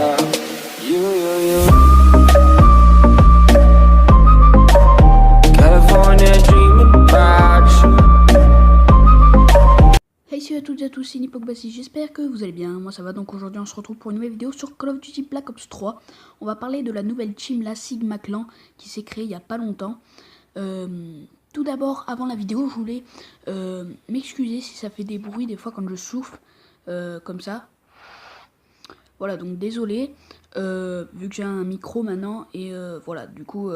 you. California dreaming about you. Hey salut à toutes et à tous, c'est Nipokbassi, j'espère que vous allez bien, moi ça va. Donc aujourd'hui on se retrouve pour une nouvelle vidéo sur Call of Duty Black Ops 3. On va parler de la nouvelle team, la Sigma Clan, qui s'est créée il y a pas longtemps. Tout d'abord, avant la vidéo, je voulais m'excuser si ça fait des bruits des fois quand je souffle, comme ça. Voilà, donc désolé, vu que j'ai un micro maintenant, et voilà, du coup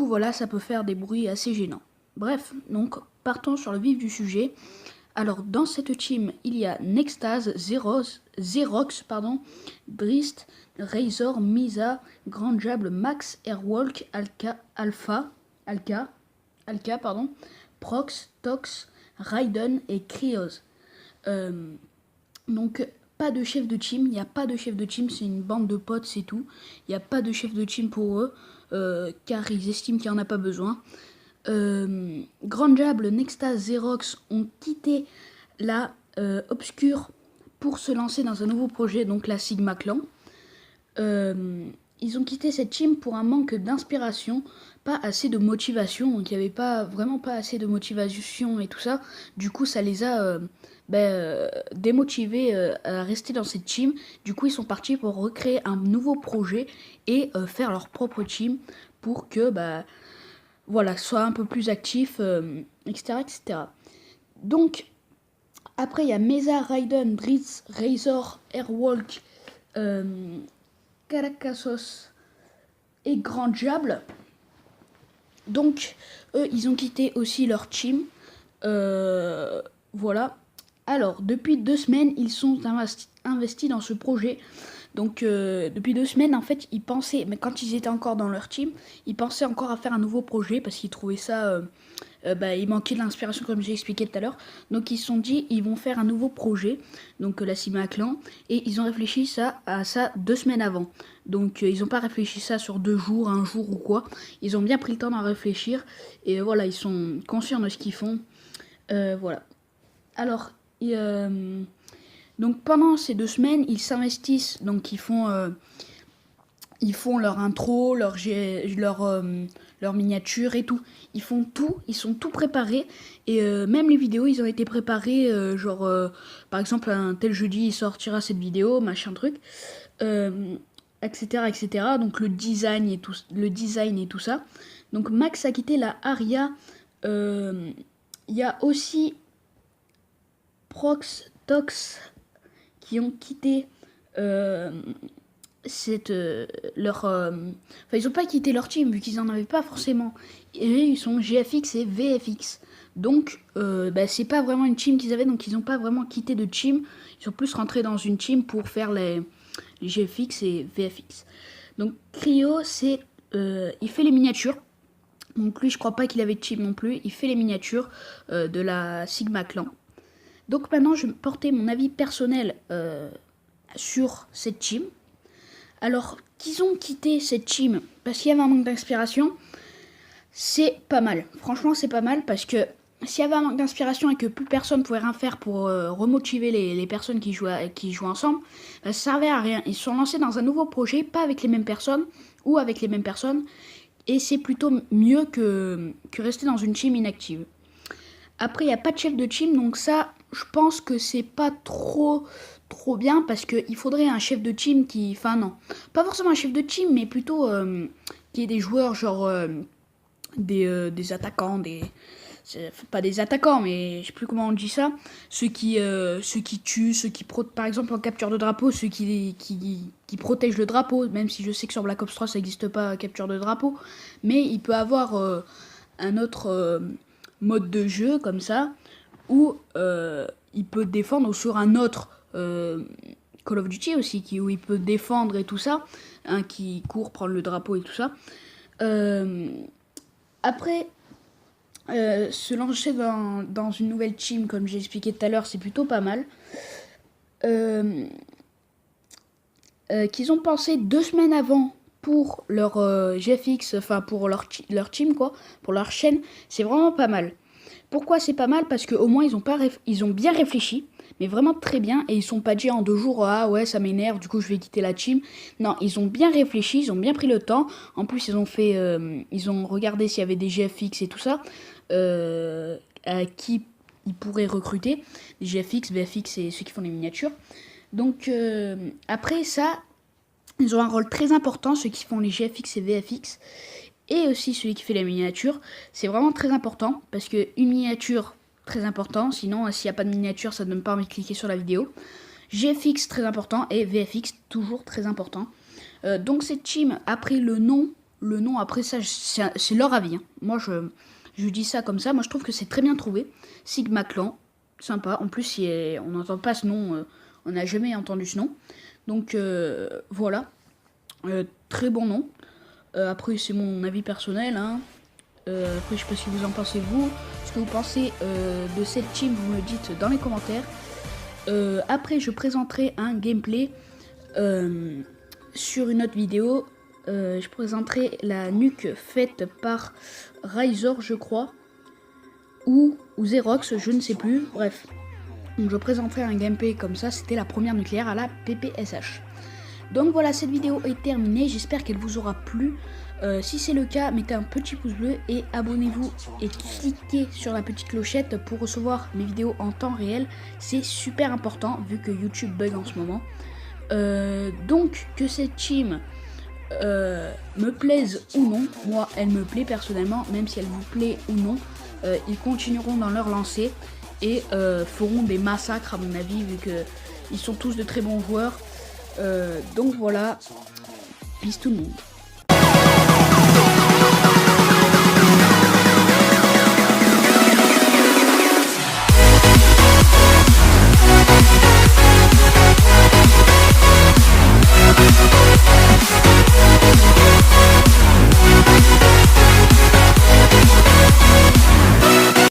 voilà, ça peut faire des bruits assez gênants. Bref, donc partons sur le vif du sujet. Alors dans cette team, il y a Nextase, Xerox, Brist, Razor, Misa, Grand Diable, Max, Airwalk, Alka, Prox, Tox, Raiden et Krios. Donc pas de chef de team, il n'y a pas de chef de team, c'est une bande de potes, c'est tout. Il n'y a pas de chef de team pour eux, car ils estiment qu'il n'y en a pas besoin. Grand Diable, Nextase, Xerox ont quitté la Obscure pour se lancer dans un nouveau projet, donc la Sigma Clan. Ils ont quitté cette team pour un manque d'inspiration, pas assez de motivation, donc il n'y avait vraiment pas assez de motivation et tout ça. Du coup, ça les a démotivés à rester dans cette team. Du coup, ils sont partis pour recréer un nouveau projet et faire leur propre team pour que voilà, soit un peu plus actif, etc., etc. Donc, après, il y a Mesa, Raiden, Dritz, Razor, Airwalk, Caracassos et Grand Diable. Donc, eux, ils ont quitté aussi leur team. Voilà. Alors, depuis 2 semaines, ils sont investis dans ce projet. Donc, depuis 2 semaines, en fait, ils pensaient, mais quand ils étaient encore dans leur team, ils pensaient encore à faire un nouveau projet parce qu'ils trouvaient ça, il manquait de l'inspiration comme j'ai expliqué tout à l'heure. Donc, ils se sont dit, ils vont faire un nouveau projet, donc la Sigma Clan, et ils ont réfléchi à ça 2 semaines avant. Donc, ils n'ont pas réfléchi ça sur 2 jours, 1 jour ou quoi. Ils ont bien pris le temps d'en réfléchir et voilà, ils sont conscients de ce qu'ils font. Voilà. Alors, donc pendant ces 2 semaines, ils s'investissent, donc ils font leur intro, leur miniature et tout. Ils font tout, ils sont tout préparés. Et même les vidéos, ils ont été préparés, par exemple, un tel jeudi, il sortira cette vidéo, machin truc, etc., etc. Donc le design et tout ça. Donc Max a quitté la Aria. Il y a aussi Prox, Tox, qui ont quitté ils ont pas quitté leur team vu qu'ils en avaient pas forcément. Et ils sont GFX et VFX. Donc c'est pas vraiment une team qu'ils avaient, donc ils ont pas vraiment quitté de team. Ils sont plus rentrés dans une team pour faire les GFX et VFX. Donc Cryo, il fait les miniatures. Donc lui, je crois pas qu'il avait de team non plus. Il fait les miniatures de la Sigma Clan. Donc maintenant, je vais porter mon avis personnel sur cette team. Alors, qu'ils ont quitté cette team parce qu'il y avait un manque d'inspiration, c'est pas mal. Franchement, c'est pas mal parce que s'il y avait un manque d'inspiration et que plus personne pouvait rien faire pour remotiver les personnes qui jouent ensemble, ça servait à rien. Ils se sont lancés dans un nouveau projet, pas avec les mêmes personnes ou avec les mêmes personnes. Et c'est plutôt mieux que rester dans une team inactive. Après, il n'y a pas de chef de team, donc ça, je pense que c'est pas trop bien, parce qu'il faudrait un chef de team qui... Enfin non, pas forcément un chef de team, mais plutôt qui ait des joueurs, genre des attaquants, pas des attaquants, mais je sais plus comment on dit ça, ceux qui tuent, par exemple en capture de drapeau, ceux qui protègent le drapeau, même si je sais que sur Black Ops 3 ça n'existe pas capture de drapeau, mais il peut avoir un autre mode de jeu comme ça, où il peut défendre sur un autre Call of Duty aussi, où il peut défendre et tout ça, qui court prendre le drapeau et tout ça. Après, se lancer dans une nouvelle team, comme j'ai expliqué tout à l'heure, c'est plutôt pas mal. Qu'ils ont pensé 2 semaines avant pour leur GFX, enfin pour leur team, quoi, pour leur chaîne, c'est vraiment pas mal. Pourquoi c'est pas mal? Parce qu'au moins ils ont bien réfléchi, mais vraiment très bien. Et ils sont pas dit en 2 jours, ah ouais, ça m'énerve, du coup je vais quitter la team. Non, ils ont bien réfléchi, ils ont bien pris le temps. En plus, ils ont regardé s'il y avait des GFX et tout ça, à qui ils pourraient recruter. Les GFX, VFX, c'est ceux qui font les miniatures. Donc après ça, ils ont un rôle très important, ceux qui font les GFX et VFX, et aussi celui qui fait les miniatures. C'est vraiment très important, parce que une miniature, très important, sinon s'il n'y a pas de miniature, ça ne donne pas envie de cliquer sur la vidéo. GFX, très important, et VFX, toujours très important. Donc cette team a pris le nom après ça, c'est leur avis. Hein. Moi, je dis ça comme ça, moi je trouve que c'est très bien trouvé. Sigma Clan, sympa, en plus on n'entend pas ce nom, on n'a jamais entendu ce nom. Donc voilà, très bon nom. Après c'est mon avis personnel. Hein. Après je sais pas ce que vous en pensez vous. Ce que vous pensez de cette team, vous me le dites dans les commentaires. Après je présenterai un gameplay sur une autre vidéo. Je présenterai la nuque faite par Razor je crois. Ou Xerox, je ne sais plus. Bref. Donc je présenterai un gameplay comme ça, c'était la première nucléaire à la PPSH. Donc voilà, cette vidéo est terminée, j'espère qu'elle vous aura plu. Si c'est le cas, mettez un petit pouce bleu et abonnez-vous et cliquez sur la petite clochette pour recevoir mes vidéos en temps réel. C'est super important vu que YouTube bug en ce moment. Donc que cette team me plaise ou non, moi elle me plaît personnellement, même si elle vous plaît ou non, ils continueront dans leur lancée. Et feront des massacres à mon avis vu qu'ils sont tous de très bons joueurs. Donc voilà, peace tout le monde.